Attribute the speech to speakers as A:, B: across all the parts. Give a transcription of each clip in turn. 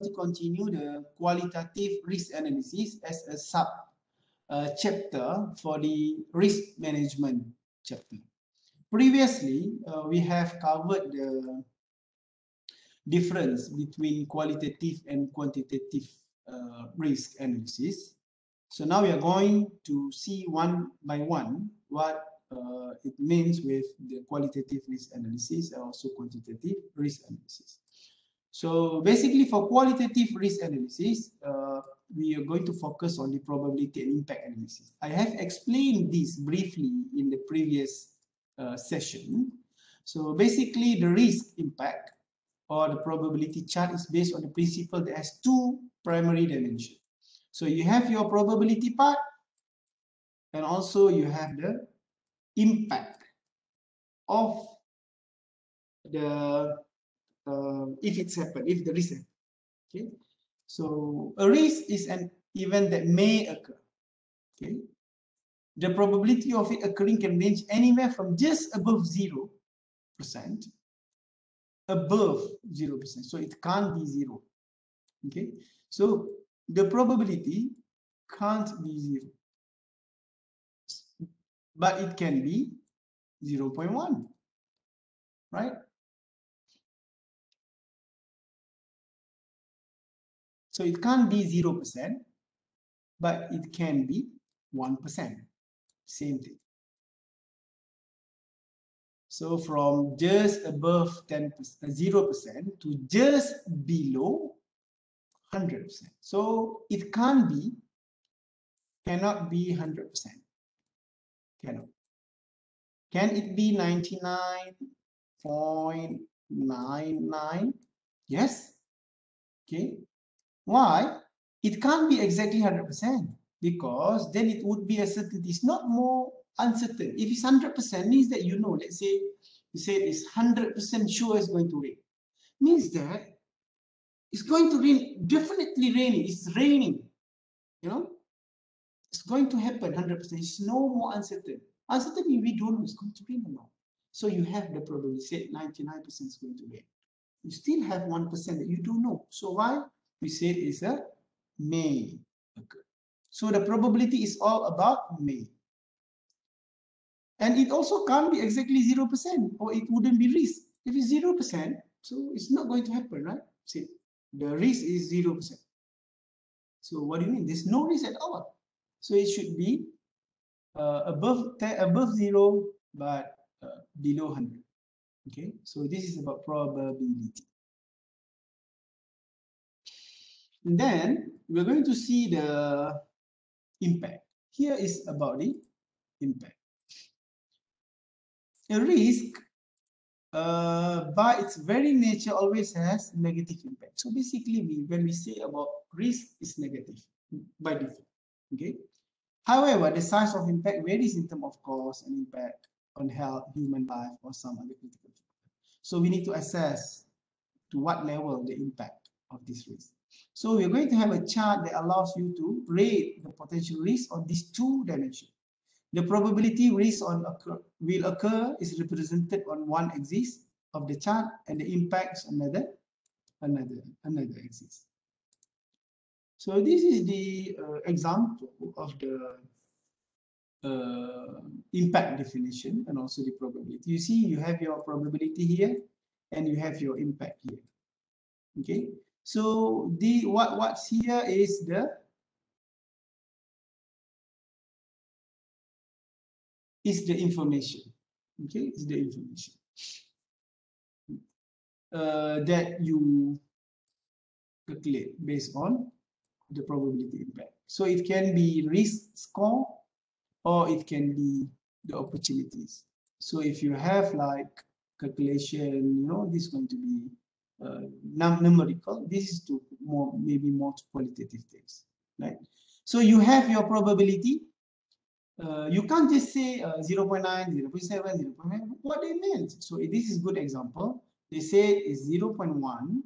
A: to continue the qualitative risk analysis as a sub chapter for the risk management chapter. Previously, we have covered the difference between qualitative and quantitative risk analysis. So now we are going to see one by one what it means with the qualitative risk analysis and also quantitative risk analysis. So basically for qualitative risk analysis, we are going to focus on the probability and impact analysis. I have explained this briefly in the previous session. So basically the risk impact or the probability chart is based on the principle that has two primary dimensions. So you have your probability part and also you have the impact of the if it's happened, if the risk happens. Okay, so a risk is an event that may occur. Okay, the probability of it occurring can range anywhere from just above 0%, above 0%. So it can't be 0. Okay, so the probability can't be 0, but it can be 0.1, right? So it can't be 0%, but it can be 1%. Same thing. So from just above 0% to just below 100%. So it cannot be 100%. Cannot. Can it be 99.99? Yes. Okay. Why? It can't be exactly 100% because then it would be a certainty. It's not more uncertain. If it's 100%, means that you know, let's say you say it's 100% sure it's going to rain. Means that it's going to rain, definitely raining. It's raining, you know. It's going to happen 100%. It's no more uncertain. Uncertainty, we don't know it's going to rain or not. So you have the probability, say 99% is going to rain. You still have 1% that you don't know. So why? We say it's a may occur. So the probability is all about may. And it also can't be exactly 0%, or it wouldn't be risk. If it's 0%, so it's not going to happen, right? See, the risk is 0%. So what do you mean? There's no risk at all. So it should be above 0, but below 100. Okay, so this is about probability. And then we're going to see the impact. Here is about the impact. A risk, by its very nature, always has negative impact. So basically, when we say about risk, is negative by default. Okay. However, the size of impact varies in terms of cost and impact on health, human life, or some other critical factor. So we need to assess to what level the impact of this risk. So we're going to have a chart that allows you to rate the potential risk on these two dimensions. The probability risk will occur is represented on one axis of the chart, and the impacts on another axis. So this is the example of the impact definition and also the probability. You see, you have your probability here, and you have your impact here. Okay. So the what's here is the information. Okay, it's the information that you calculate based on the probability impact. So it can be risk score, or it can be the opportunities. So if you have like calculation, you know, this is going to be numerical. This is to maybe more to qualitative things, right? So you have your probability. You can't just say 0.9, 0.7, 0.9. What they meant. So this is a good example. They say it's 0.1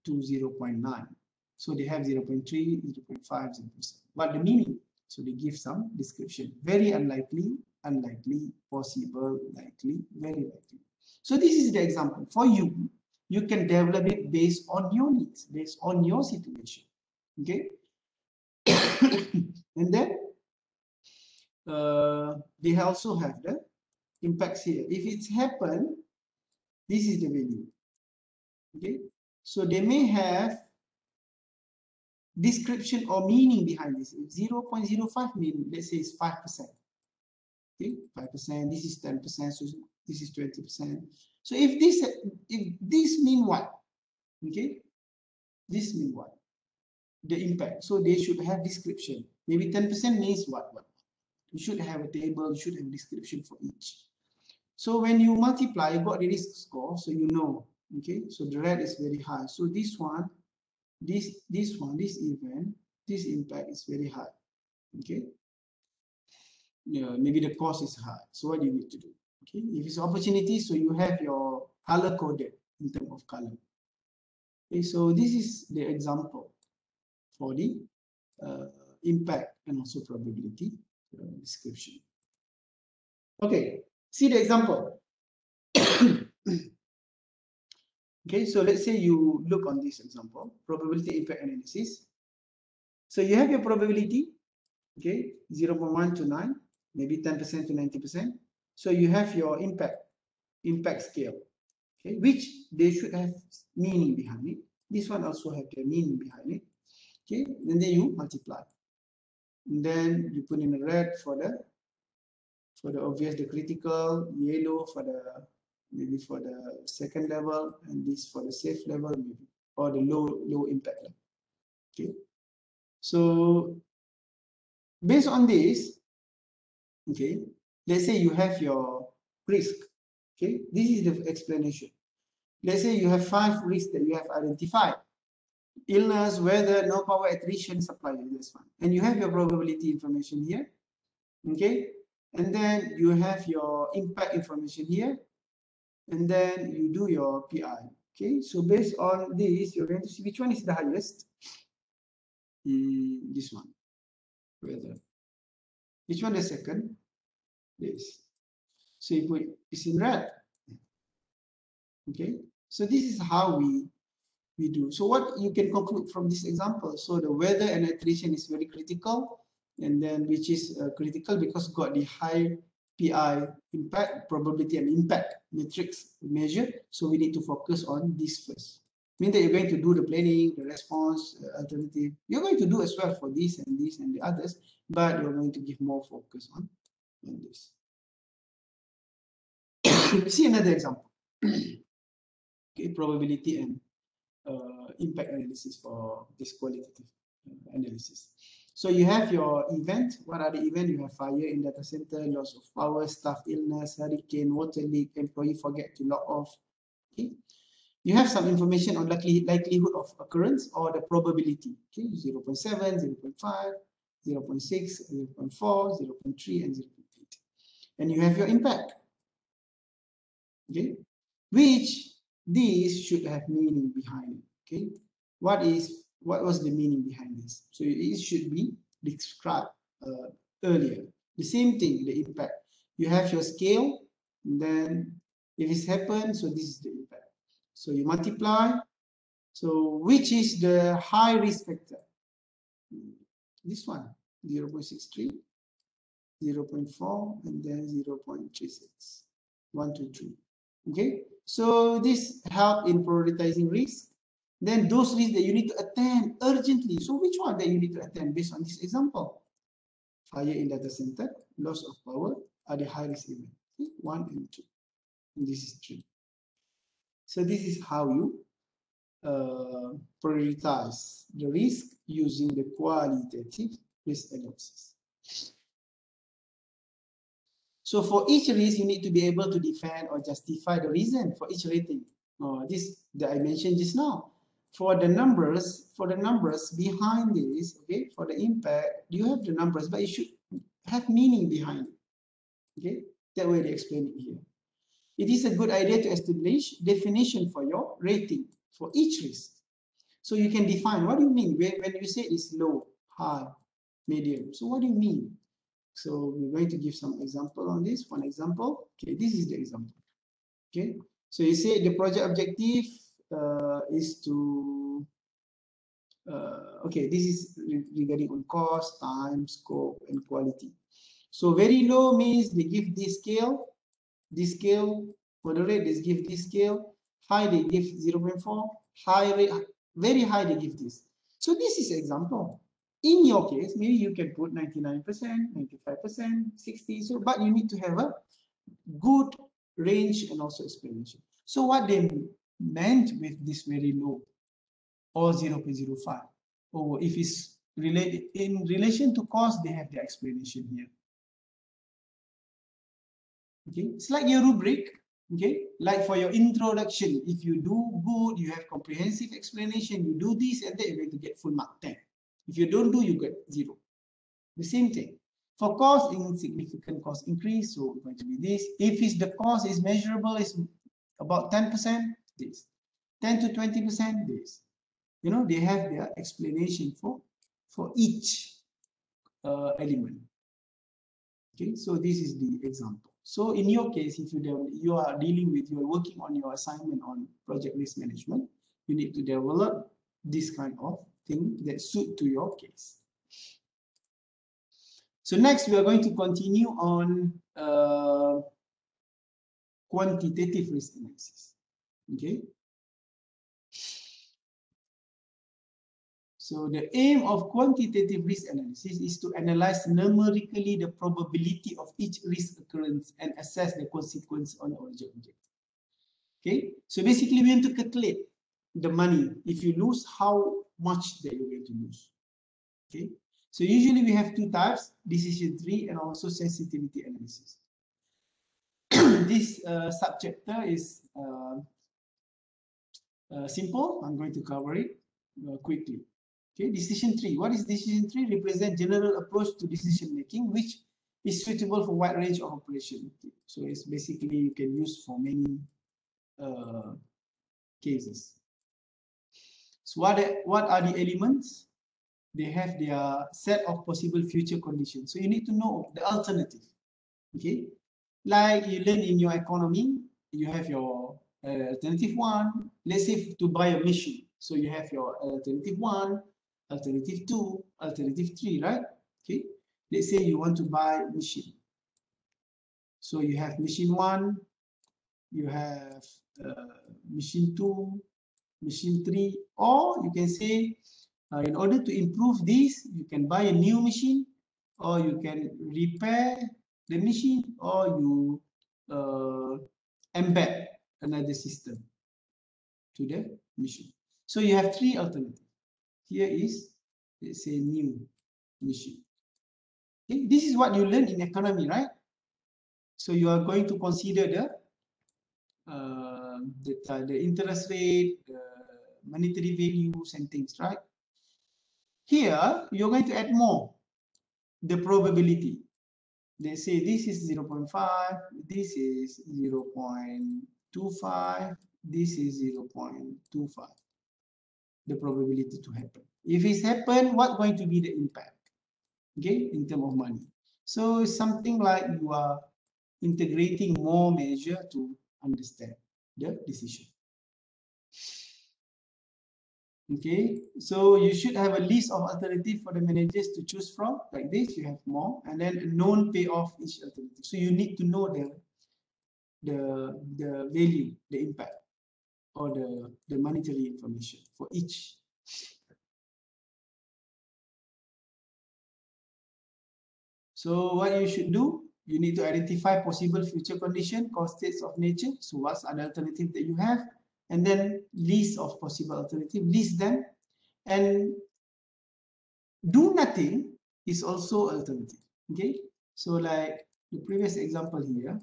A: to 0.9. So they have 0.3, 0.5, 0.7. What the meaning? So they give some description. Very unlikely, unlikely, possible, likely, very likely. So this is the example. For you, you can develop it based on your needs, based on your situation. Okay. And then they also have the impacts here. If it's happened, this is the value. Okay. So they may have description or meaning behind this. 0.05 mean, let's say it's 5%. Okay, 5%, this is 10%, so this is 20%. So if this mean what? Okay, this mean what? The impact. So they should have description. Maybe 10% means what? You should have a table, you should have a description for each. So when you multiply, you got the risk score, so you know. Okay, so the red is very high. So this one, this event, this impact is very high. Okay. Yeah, maybe the cost is high. So what do you need to do? Okay, if it's opportunity, so you have your color coded in terms of color. Okay, so this is the example for the impact and also probability description. Okay, see the example. Okay, so let's say you look on this example, probability impact analysis. So you have your probability, okay, 0.1 to 9, maybe 10% to 90%. So you have your impact scale, okay, which they should have meaning behind it. This one also have the meaning behind it. Okay, and then you multiply. And then you put in the red for the obvious, the critical, yellow for the maybe for the second level, and this for the safe level, maybe, or the low impact level. Okay, so based on this, okay, let's say you have your risk. Okay, this is the explanation. Let's say you have 5 risks that you have identified: illness, weather, no power, attrition, supply. This one, and you have your probability information here. Okay, and then you have your impact information here, and then you do your PI. Okay, so based on this, you're going to see which one is the highest. This one. Weather. Which one the second? This. So you put it's in red. Okay, so this is how we do. So what you can conclude from this example, so the weather and attrition is very critical, and then which is critical because got the high PI impact, probability and impact matrix measure. So we need to focus on this first. Mean that you're going to do the planning, the response, alternative. You're going to do as well for this and the others, but you're going to give more focus on this. See another example. Okay, probability and impact analysis for this qualitative analysis. So you have your event. What are the events? You have fire in data center, loss of power, staff illness, hurricane, water leak, employee forget to log off. Okay. You have some information on likelihood of occurrence or the probability. Okay, 0.7, 0.5, 0.6, 0.4, 0.3, and 0.8. And you have your impact. Okay, which these should have meaning behind it. Okay, what was the meaning behind this? So it should be described earlier. The same thing, the impact. You have your scale, and then if it's happened, so this is the impact. So you multiply. So which is the high risk factor? This one, 0.63, 0.4, and then 0.36, 1 to 2. Okay, so this help in prioritizing risk. Then those risks that you need to attend urgently. So which one that you need to attend based on this example? Fire in data center, loss of power are the high risk event. Okay? 1 and 2. And this is 3. So this is how you prioritize the risk using the qualitative risk analysis. So for each risk, you need to be able to defend or justify the reason for each rating. This that I mentioned just now. For the numbers behind this, okay, for the impact, you have the numbers, but you should have meaning behind it. Okay, that way they explain it here. It is a good idea to establish definition for your rating for each risk. So you can define, what do you mean when you say it's low, high, medium? So what do you mean? So we're going to give some example on this. One example. Okay, this is the example. Okay, so you say the project objective is to okay, this is regarding on cost, time, scope, and quality. So very low means they give this scale, moderate they give this scale, high they give 0.4, high rate, very high they give this. So this is example. In your case, maybe you can put 99%, 95%, 60%, so but you need to have a good range and also explanation. So what they meant with this very low or 0.05, or if it's related in relation to cost, they have the explanation here. Okay, it's like your rubric. Okay, like for your introduction, if you do good, you have comprehensive explanation, you do this and that, you're going to get full mark 10. If you don't do, you get 0. The same thing. For cost, insignificant cost increase, so it's going to be this. If it's the cost is measurable, is about 10%, this. 10 to 20%, this. You know, they have their explanation for each element. Okay, so this is the example. So in your case, if you are dealing with, you are working on your assignment on project risk management, you need to develop this kind of thing that suit to your case. So next, we are going to continue on quantitative risk analysis. Okay. So the aim of quantitative risk analysis is to analyze numerically the probability of each risk occurrence and assess the consequence on the objective. Okay. So basically, we want to calculate the money. If you lose, how much that you're going to lose. Okay. So usually we have two types: decision tree and also sensitivity analysis. This subchapter is simple. I'm going to cover it quickly. Okay, decision tree. What is decision tree? Represent general approach to decision making, which is suitable for wide range of operation. Okay. So it's basically you can use for many cases. So what are the elements? They have their set of possible future conditions. So you need to know the alternative. Okay, like you learn in your economy, you have your alternative 1. Let's say to buy a machine. So you have your alternative 1, alternative 2, alternative 3, right? Okay. Let's say you want to buy a machine. So you have machine 1, you have machine 2, machine 3, or you can say in order to improve this, you can buy a new machine, or you can repair the machine, or you embed another system to the machine. So you have 3 alternatives. Here is, let's say, new machine. Okay, this is what you learn in economy, right? So you are going to consider the interest rate, the monetary values and things, right? Here, you're going to add more, the probability. They say this is 0.5, this is 0.25, this is 0.25. The probability to happen. If it's happened, what's going to be the impact? Okay, in terms of money. So it's something like you are integrating more measure to understand the decision. Okay, so you should have a list of alternatives for the managers to choose from. Like this, you have more, and then a known payoff each alternative. So you need to know the value, the impact, or the monetary information for each. So what you should do, you need to identify possible future condition, cost states of nature. So what's an alternative that you have, and then list of possible alternatives, list them, and do nothing is also alternative. Okay, so like the previous example here,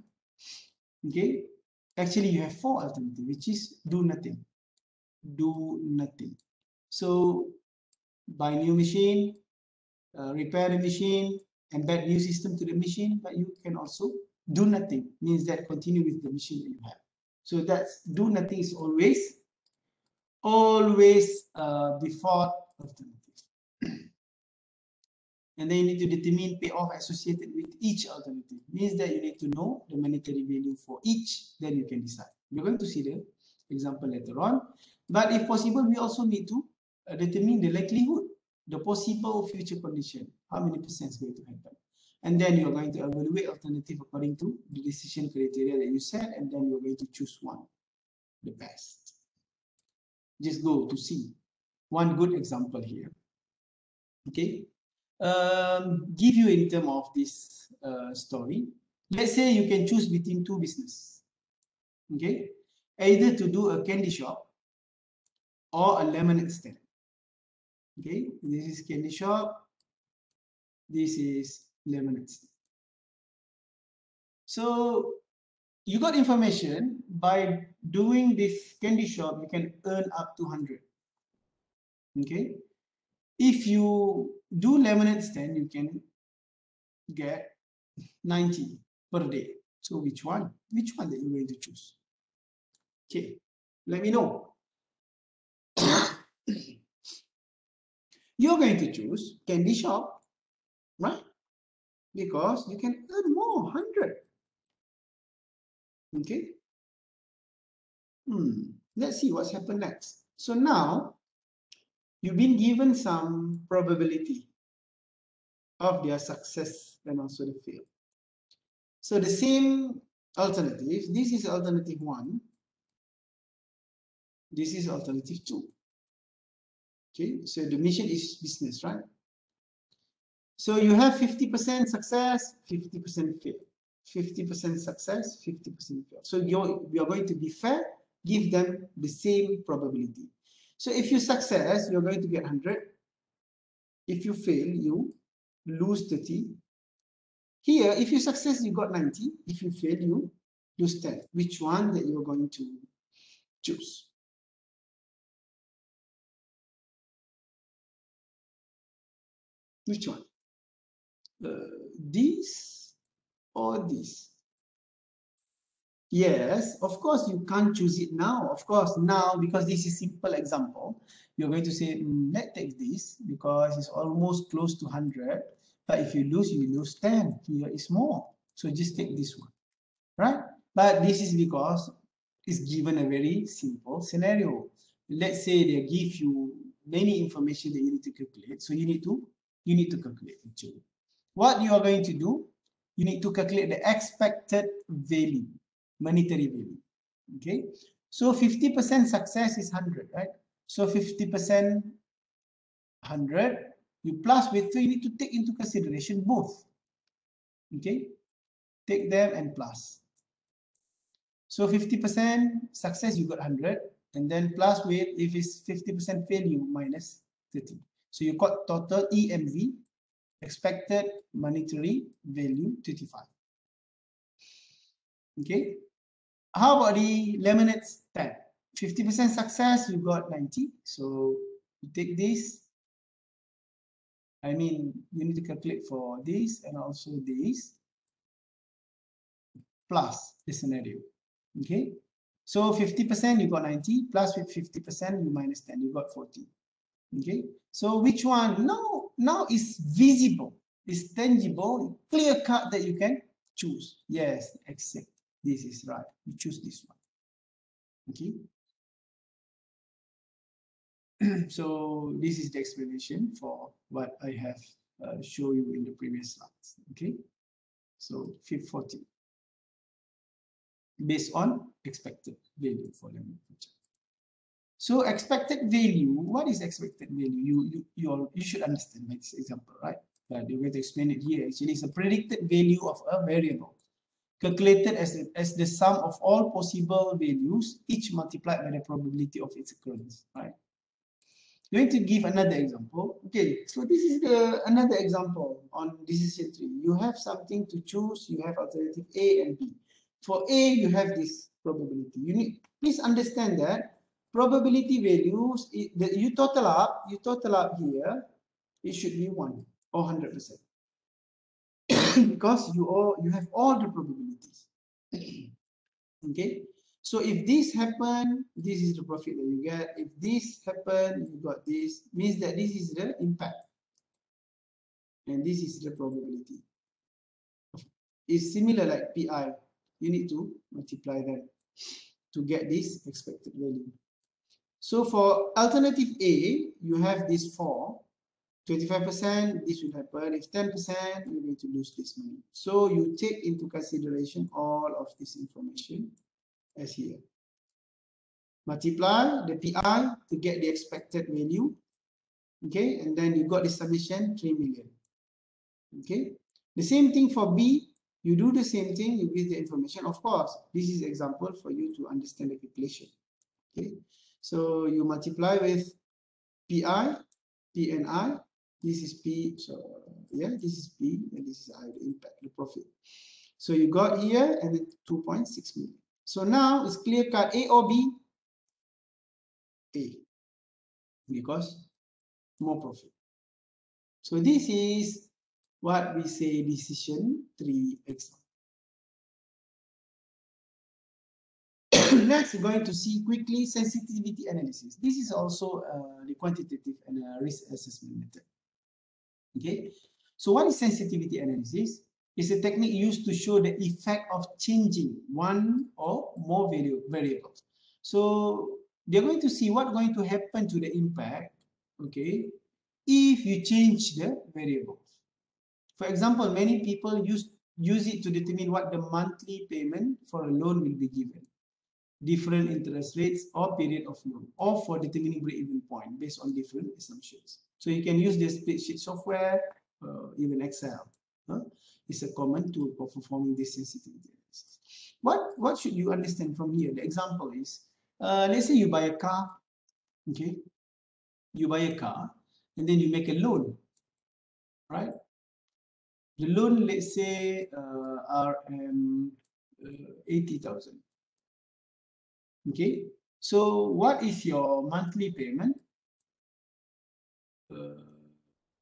A: okay, actually you have 4 alternatives, which is do nothing. So buy new machine, repair the machine, embed new system to the machine, but you can also do nothing, means that continue with the machine that you have. So that's do nothing is always default alternative. And then you need to determine payoff associated with each alternative. Means that you need to know the monetary value for each, then you can decide. We're going to see the example later on. But if possible, we also need to determine the likelihood, the possible future condition, how many percent is going to happen. And then you're going to evaluate alternative according to the decision criteria that you set, and then you're going to choose one, the best. Just go to see one good example here. Okay, give you in terms of this story. Let's say you can choose between two businesses. Okay, either to do a candy shop or a lemonade stand. Okay, this is candy shop, this is lemonade stand. So you got information by doing this candy shop, you can earn up to 100. Okay, if you do lemonade stand, you can get 90 per day. So which one? Which one that you're going to choose? Okay, let me know. You're going to choose candy shop, right? Because you can earn more, 100. Okay. Let's see what's happened next. So now you've been given some probability of their success and also the fail. So the same alternatives, this is alternative 1, this is alternative 2. Okay, so the mission is business, right? So you have 50% success, 50% fail. 50% success, 50% fail. So you're going to be fair, give them the same probability. So if you success, you're going to get 100. If you fail, you lose 30. Here, if you success, you got 90. If you fail, you lose 10. Which one that you're going to choose? Which one? This or this? Yes, of course you can't choose it now. Of course, now, because this is simple example, you're going to say, let's take this because it's almost close to 100. But if you lose 10. Here is more. So just take this one, right? But this is because it's given a very simple scenario. Let's say they give you many information that you need to calculate. So you need to calculate actually. What you are going to do, you need to calculate the expected value, monetary value. Okay, so 50% success is 100, right? So 50% 100, you plus with, so you need to take into consideration both. Okay, take them and plus. So 50% success, you got 100, and then plus with, if it's 50% failure, minus 30. So you got total EMV, expected monetary value, 35. Okay. How about the lemonade stand? 50% success, you got 90. So you take this. I mean, you need to calculate for this and also this plus the scenario. Okay. So 50% you got 90 plus with 50% you minus 10, you got 40. Okay. So which one? Now it's visible, it's tangible, clear cut that you can choose. Yes, accept. This is right. You choose this one. Okay. So this is the explanation for what I have shown you in the previous slides. Okay. So 40 based on expected value for them. So expected value, what is expected value? You should understand by this example, right? But the way to explain it here actually is a predicted value of a variable calculated as the sum of all possible values, each multiplied by the probability of its occurrence, right? I'm going to give another example. Okay, so this is another example on decision tree. You have something to choose. You have alternative A and B. For A, you have this probability. Please understand that probability values that you total up here, it should be 1 or 100% because you have all the probabilities. Okay. So if this happen, this is the profit that you get. If this happen, you got this. Means that this is the impact. And this is the probability. It's similar like PI. You need to multiply them to get this expected value. So for alternative A, you have these 25%, this will happen. If 10%, you're going to lose this money. So you take into consideration all of this information as here. Multiply the PI to get the expected value. Okay, and then you got the summation 3 million. Okay, the same thing for B. You do the same thing, you give the information. Of course, this is example for you to understand the calculation. Okay, so you multiply with PI, P and I. This is P, so yeah, this is P and this is I, the impact, the profit. So you got here and then 2.6 million. So now it's clear cut, A or B? A, because more profit. So this is what we say decision tree example. Next, we're going to see quickly sensitivity analysis. This is also the quantitative and risk assessment method. Okay, so what is sensitivity analysis? It's a technique used to show the effect of changing one or more variables. So they're going to see what's going to happen to the impact, okay, if you change the variables. For example, many people use it to determine what the monthly payment for a loan will be given, different interest rates or period of loan, or for determining break-even point based on different assumptions. So you can use this spreadsheet software, even Excel. It's a common tool for performing this sensitivity analysis. What should you understand from here? The example is, let's say you buy a car, okay? You buy a car and then you make a loan, right? The loan, let's say, RM 80,000. Okay, so what is your monthly payment?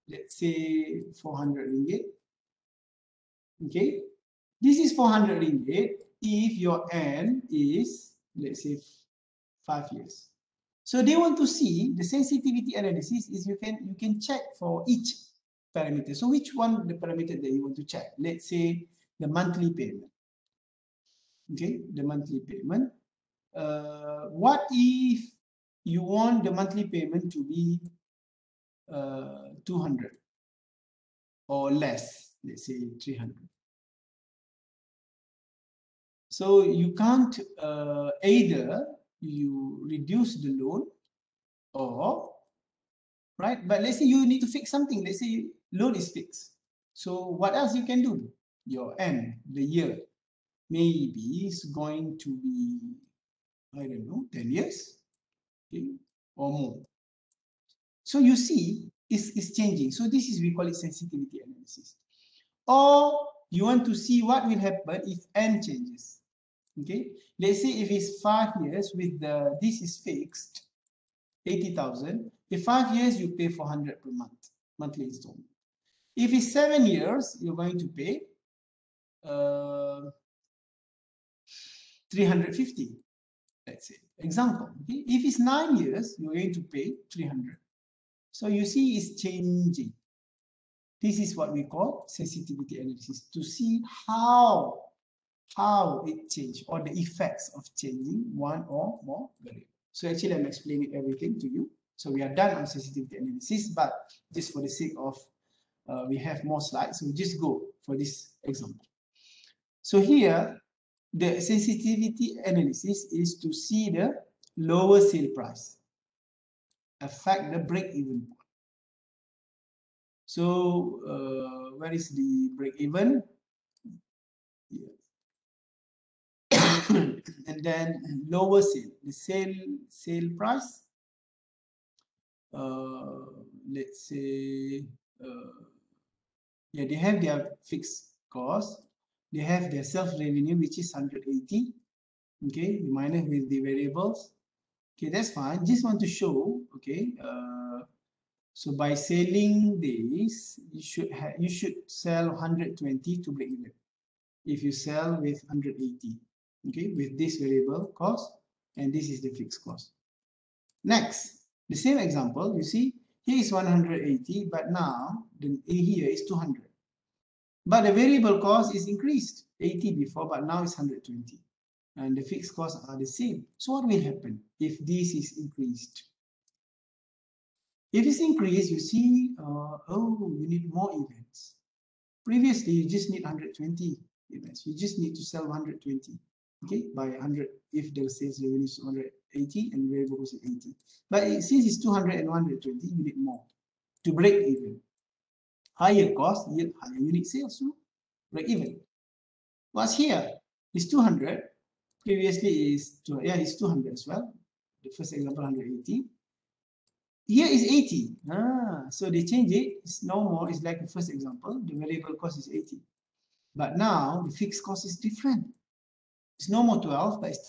A: Let's say 400 ringgit. Okay, this is 400 ringgit if your N is, let's say, 5 years. So they want to see the sensitivity analysis is you can check for each parameter. So which one the parameter that you want to check? Let's say the monthly payment. Okay, the monthly payment. What if you want the monthly payment to be 200 or less, let's say 300? So you can't either you reduce the loan or, right? But let's say you need to fix something. Let's say loan is fixed. So what else you can do? Your N, the year, maybe is going to be, I don't know, 10 years, okay, or more. So you see, it's changing. So this is, we call it sensitivity analysis. Or you want to see what will happen if N changes. Okay, let's say if it's 5 years with the, this is fixed, 80,000. If 5 years, you pay 400 per month, monthly installment. If it's 7 years, you're going to pay 350. Let's say, example. Okay? If it's 9 years, you're going to pay 300. So you see, it's changing. This is what we call sensitivity analysis, to see how it changed or the effects of changing one or more variables. So actually, I'm explaining everything to you. So we are done on sensitivity analysis, but just for the sake of we have more slides, so we just go for this example. So here, the sensitivity analysis is to see the lower sale price affect the break-even point. So where is the break-even? Here. And then lower sale, the sale price. Let's say, yeah, they have their fixed cost. They have their self-revenue, which is 180. Okay, you minus with the variables. Okay, that's fine. Just want to show. Okay, so by selling this, you should sell 120 to break even. If you sell with 180, okay, with this variable cost, and this is the fixed cost. Next, the same example, you see, here is 180, but now here is 200. But the variable cost is increased, 80 before, but now it's 120. and the fixed costs are the same. So what will happen if this is increased? If it's increased, you see, oh, you need more events. Previously, you just need 120 events. You just need to sell 120, okay, by 100 if the sales revenue is 180 and variable cost is 80. But since it's 200 and 120, you need more to break even. Higher cost, yet higher unit sales to break even. What's here is 200. Previously is it's 200 as well. The first example 180. Here is 80. So they change it. It's no more. It's like the first example. The variable cost is 80. But now the fixed cost is different. It's no more 12, but it's